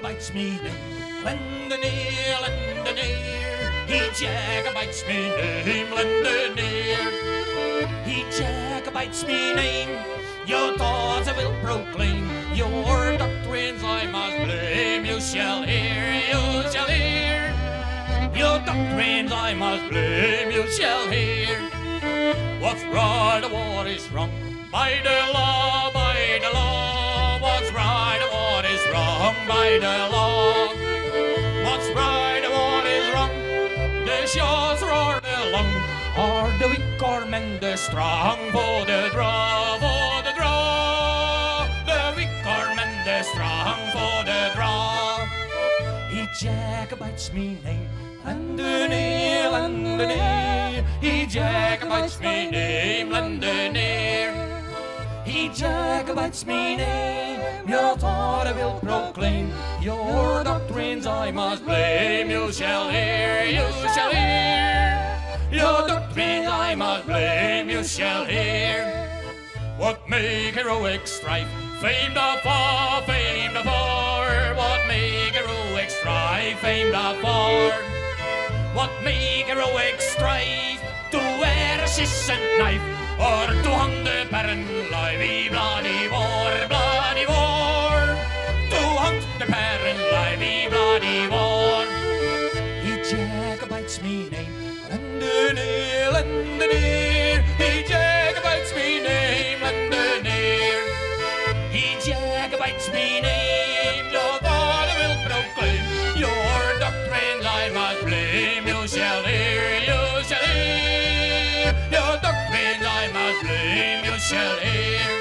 Jacobites me name, Londonere, Londonere. He Jacobites me name, Londonere. He Jacobites me name. Your thoughts I will proclaim, your doctrines I must blame. You shall hear, you shall hear. Your doctrines I must blame, you shall hear. What's right and what is wrong, by the law, by the law. What's right and what is wrong, by the law. What's right and what is wrong, the shores or the long, or the weak or men the strong, for the draw, for the draw. The weak or men the strong, for the draw. He Jacobites me name, Londonere, Londonere. He Jacobites me name, Londonere. He Jacobites me name. Your thought I will proclaim, your doctrines I must blame. You shall hear, you shall hear. Your doctrines I must blame, you shall hear. What make heroic strife, famed afar, famed afar. What make heroic strife, famed afar. What make heroic strife, to wear a and knife, or to hunt the parent life, bloody war, bloody war. To hunt the parent life, bloody war. He Jacobites me name, Londonere, Londonere. He Jacobites me name, Londonere. He Jacobites me name. Your God I will proclaim, your doctrines I must blame. You shall hear, you shall hear. Your doctrines I must blame, you shall hear.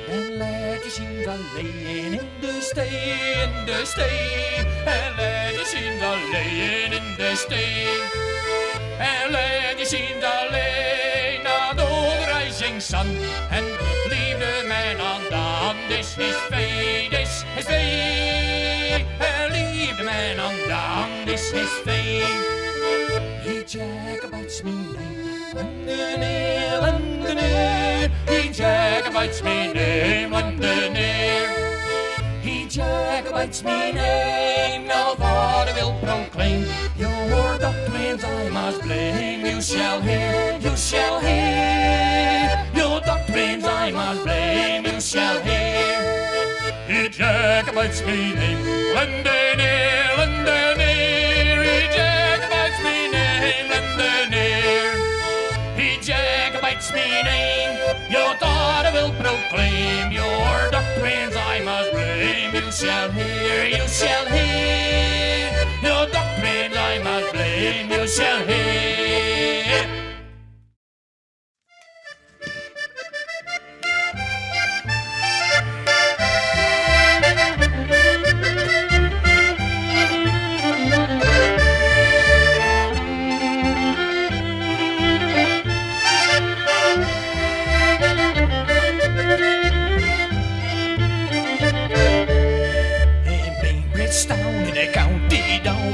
And legends are laying in the stay, in the stay. And legends are laying in the stay. And legends are laying on the rising sun, and leave the man undone. This is fate, this is fate. And leave the man undone, this is fate. He Jacobites me name, Londonere, Londonere. He Jacobites me name, Londonere. He Jacobites me name. Your thought I will proclaim, your doctrines I must blame. You shall hear, you shall hear. Your doctrines I must blame, you shall hear. He Jacobites me name, Londonere, Londonere. He Jacobites me name, Londonere. He Jacobites me name. Your thought I will proclaim, your doctrines I must blame. You shall hear, you shall hear. Your doctrines I must blame, you shall hear.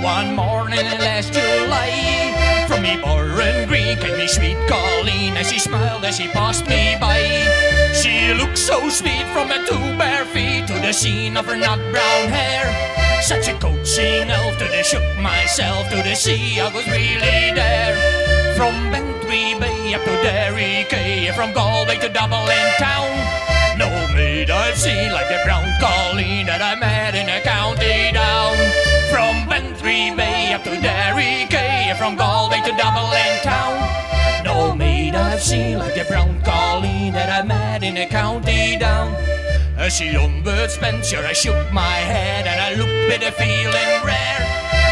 One morning last July, from me Burren Green came me sweet Colleen, as she smiled as she passed me by. She looked so sweet from her two bare feet to the sheen of her nut brown hair. Such a coaxing elf to the shook myself to the sea I was really there. From Bantry Bay up to Derry Quay, from Galway to Dublin town, no maid I've seen like the brown Colleen that I met in a county down. From Bantry Bay up to Derry Quay, from Galway to Dublin town, no maid I've seen like the brown Colleen that I met in a county down. As she unbird Spencer, I shook my head and I looked with a feeling rare.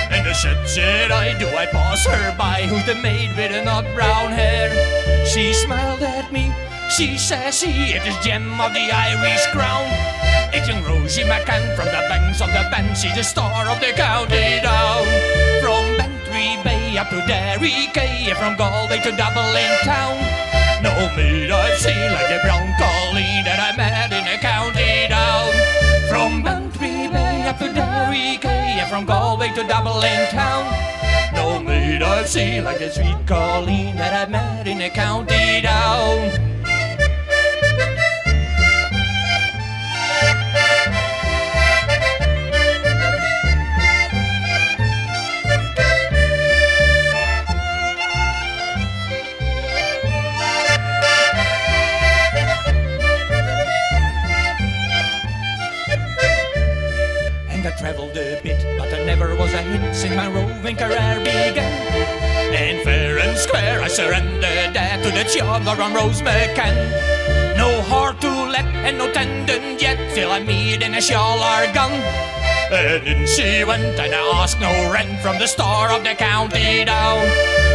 And I said I do I pass her by, who's the maid with the nut brown hair? She smiled at me, she says it is gem of the Irish crown. It's young Rosie McCann from the banks of the Banshee, the star of the county down. From Bantry Bay up to Derry Quay, from Galway to Dublin town, no maid I've seen like the brown Colleen that I met in a county down. From Bantry Bay up to Derry Quay, from Galway to Dublin town, no maid I've seen like the sweet Colleen that I met in a county down. when career began. In fair and square I surrendered there to the Chianar on Rose McCann. No heart to let and no tendon yet till I meet in a shawl or gun. And in she went and I asked no rent from the star of the county down.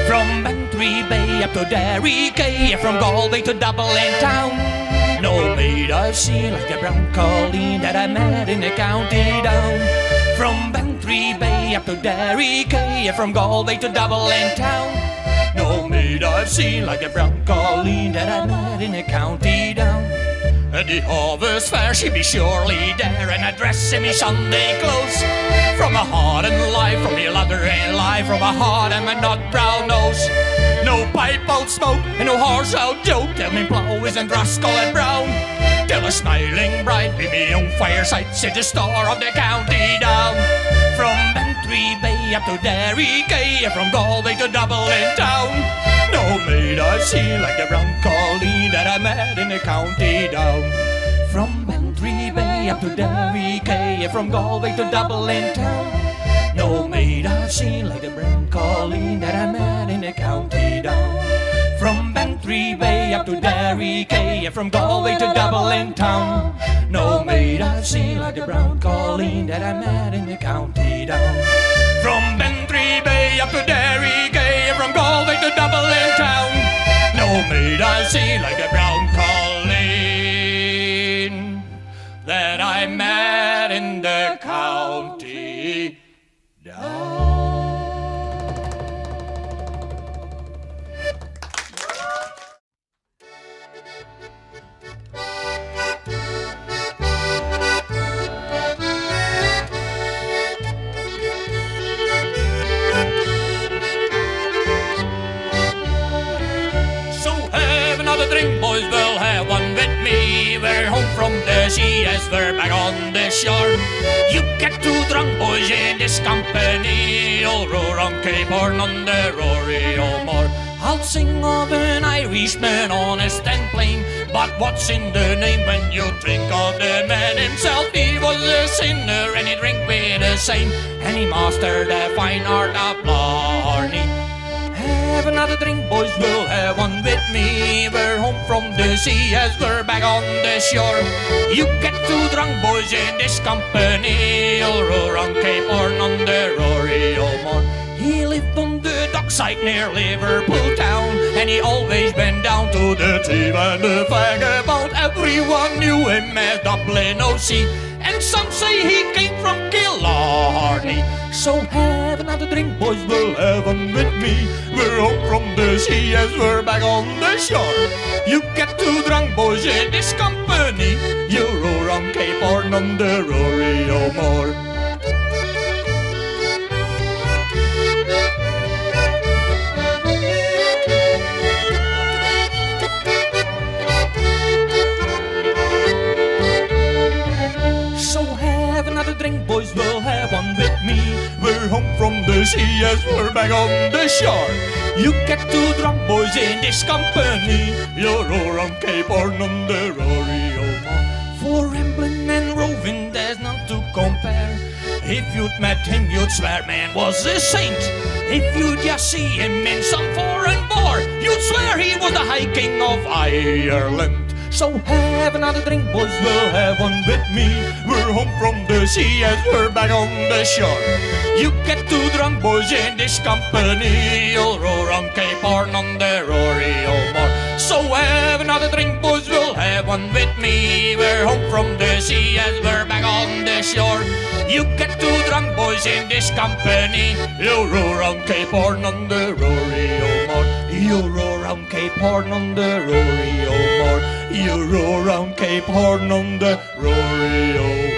From Bantry Bay up to Derry Quay, from Galway to Dublin town. No maid I've seen like the brown colleen that I met in the county down. From Bantry Bay up to Derry Quay, from Galway to Dublin town. No maid I've seen like the brown colleen that I met in the county down. At the harvest fair she be surely there, and I dress in me Sunday clothes. From a hard and life, from me ladder and life, from a hard and my nut brown nose. No pipe out smoke and no horse out joke, till me plough isn't rust coloured brown. Till a smiling bride be me own fireside, sit the star of the county down. From Bantry Bay up to Derry Quay, from Galway to Dublin town. No maid I've seen like the brown colleen that I met in the county down. From Bantry Bay up to Derry Quay, from Galway to Dublin town. No maid I've seen like the brown colleen that I met in the county down. From Bantry Bay up to Derry Quay, from Galway to Dublin town. No maid I've seen like the brown colleen that I met in the county down. From Bantry Bay up to Derry Quay, from Galway to Dublin town. No maid I've seen like the brown colleen that I met in the county down. Drink, boys, will have one with me. We're home from the sea as we're back on the shore. You get too drunk, boys, in this company. You'll roar on Cape Horn on the Rory O'More. I'll sing of an Irishman, honest and plain. But what's in the name when you drink of the man himself? He was a sinner and he drank with a saint, and he mastered the fine art of Blarney. Have another drink, boys, we'll have one with me. We're home from the sea as we're back on the shore. You get too drunk, boys, in this company. You'll roar on Cape Horn on the Rory O'More. He lived on the dockside near Liverpool town, and he always went down to the thief and the vagabond. Everyone knew him as Dublin O.C., and some say he came from Killarney. So have another drink, boys, we'll have one with me. We're home from the sea as we're back on the shore. You get too drunk, boys, in this company. You roar on Cape Horn on the Rory O'More. Drink, boys, we'll have one with me. We're home from the sea as we're back on the shore. You get too drunk, boys, in this company. You'll roar on Cape Horn on the Rory O'More. For rambling and roving, there's none to compare. If you'd met him, you'd swear man was a saint. If you'd just see him in some foreign bar, you'd swear he was the High King of Ireland. So have another drink, boys, we'll have one with me. We're home from the sea as we're back on the shore. You get too drunk, boys, in this company. You'll roar on Cape Horn on the Rory O'More. So have another drink, boys, we'll have one with me. We're home from the sea as we're back on the shore. You get too drunk, boys, in this company. You'll roar on Cape Horn on the Rory O'More. You roar on Cape Horn on the Rory O'More. You roar on Cape Horn on the Rory O'More.